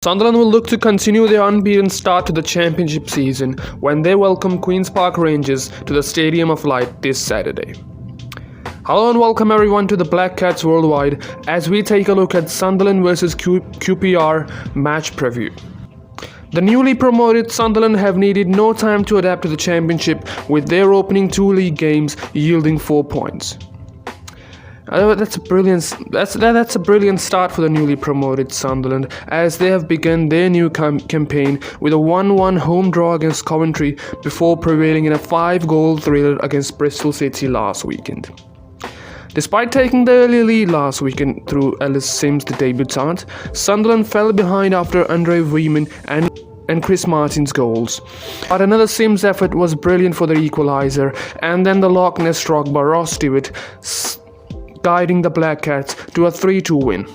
Sunderland will look to continue their unbeaten start to the championship season when they welcome Queen's Park Rangers to the Stadium of Light this Saturday. Hello and welcome everyone to the BlackCats Worldwide as we take a look at Sunderland vs QPR match preview. The newly promoted Sunderland have needed no time to adapt to the championship, with their opening two league games yielding 4 points. That's a brilliant start for the newly promoted Sunderland, as they have begun their new campaign with a 1-1 home draw against Coventry before prevailing in a 5-goal thriller against Bristol City last weekend. Despite taking the early lead last weekend through Ellis Simms, the debutant, Sunderland fell behind after Andre Weeman and Chris Martin's goals. But another Simms effort was brilliant for the equaliser, and then the Loch Ness struck by Ross Stewart, guiding the BlackCats to a 3-2 win.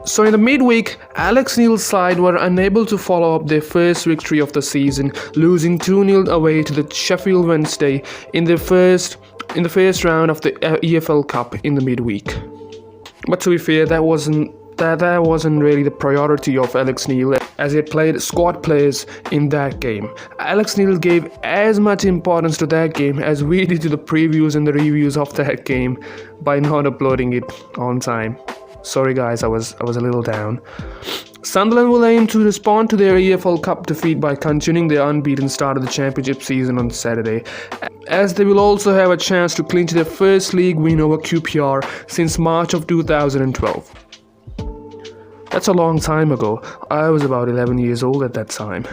So in the midweek, Alex Neil's side were unable to follow up their first victory of the season, losing 2-0 away to the Sheffield Wednesday in the first round of the EFL Cup in the midweek. But to be fair, that wasn't really the priority of Alex Neil, as he had played squad players in that game. Alex Neil gave as much importance to that game as we did to the previews and the reviews of that game by not uploading it on time. Sorry guys, I was a little down. Sunderland will aim to respond to their EFL Cup defeat by continuing their unbeaten start of the championship season on Saturday, as they will also have a chance to clinch their first league win over QPR since March of 2012. That's a long time ago. I was about 11 years old at that time.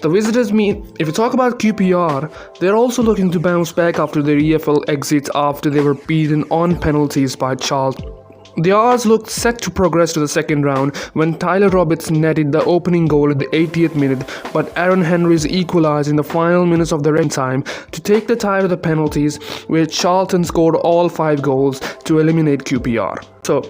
The visitors if you talk about QPR, they're also looking to bounce back after their EFL exit after they were beaten on penalties by Charlton. The R's looked set to progress to the second round when Tyler Roberts netted the opening goal at the 80th minute, but Aaron Henry's equalised in the final minutes of the end time to take the tie to the penalties, where Charlton scored all 5 goals to eliminate QPR. So,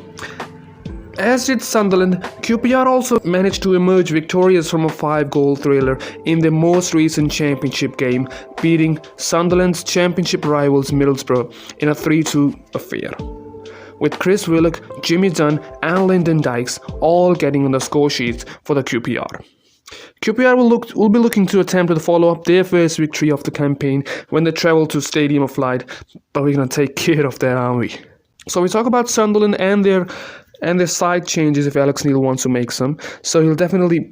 as did Sunderland, QPR also managed to emerge victorious from a 5-goal thriller in their most recent championship game, beating Sunderland's championship rivals Middlesbrough in a 3-2 affair, with Chris Willock, Jimmy Dunn and Lyndon Dykes all getting on the score sheets for the QPR. QPR will be looking to attempt to follow up their first victory of the campaign when they travel to Stadium of Light, but we're going to take care of that, aren't we? So we talk about Sunderland and their side changes if Alex Neil wants to make some. So he will definitely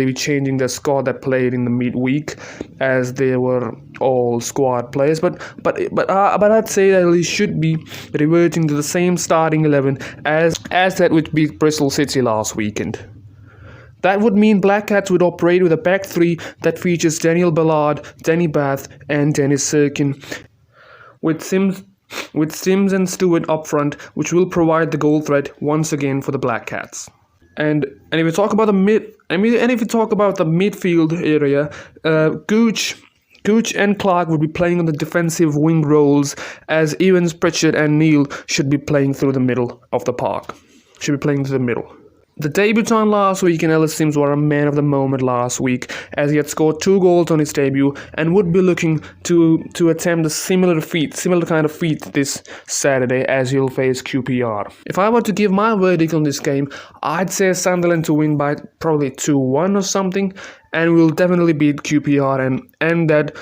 be changing the squad that played in the midweek, as they were all squad players. But I'd say that he should be reverting to the same starting 11 as that which beat Bristol City last weekend. That would mean BlackCats would operate with a back three that features Daniel Ballard, Danny Bath and Dennis Sirkin, with Simms and Stewart up front, which will provide the goal threat once again for the BlackCats. And if we talk about the midfield area, Gooch and Clark would be playing on the defensive wing roles, as Evans, Pritchard and Neil should be playing through the middle of the park. The debutant last week in Ellis Simms were a man of the moment last week, as he had scored 2 goals on his debut and would be looking to attempt a similar kind of feat this Saturday as he'll face QPR. If I were to give my verdict on this game, I'd say Sunderland to win by probably 2-1 or something, and we'll definitely beat QPR and end that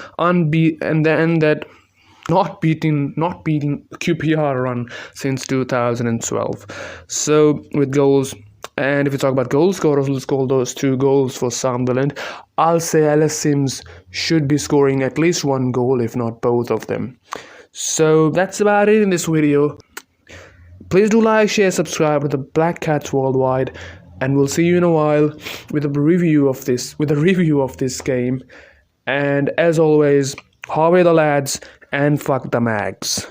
not beating QPR run since 2012. So with goals. And if you talk about goal scorers who scored those 2 goals for Sunderland, I'll say Ellis Simms should be scoring at least 1 goal, if not both of them. So that's about it in this video. Please do like, share, subscribe to the BlackCats Worldwide, and we'll see you in a while with a review of this game. And as always, away the lads and fuck the mags.